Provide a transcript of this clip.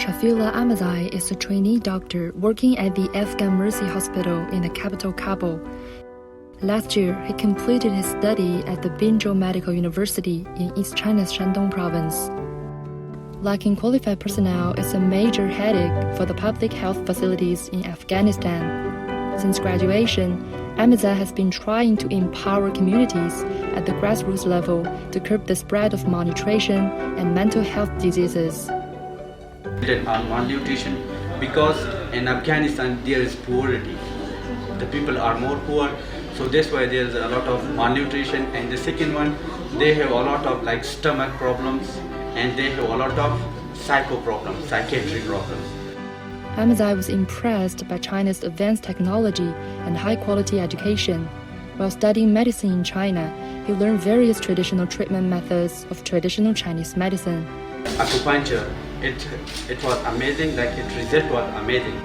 Shafeع is a trainee doctor working at the Afghan Mercy Hospital in the capital Kabul. Last year, he completed his study at the Binzhou Medical University in East China's Shandong province. Lacking qualified personnel is a major headache for the public health facilities in Afghanistan. Since graduation, Ahmad has been trying to empower communities at the grassroots level to curb the spread of malnutrition and mental health diseases. On malnutrition, because in Afghanistan there is poverty. The people are more poor, so that's why there is a lot of malnutrition. And the second one, they have a lot of like stomach problems, and they have a lot of psychiatric problems. Ahmad was impressed by China's advanced technology and high-quality education. While studying medicine in China, he learned various traditional treatment methods of traditional Chinese medicine. Acupuncture, it was amazing, like its result was amazing.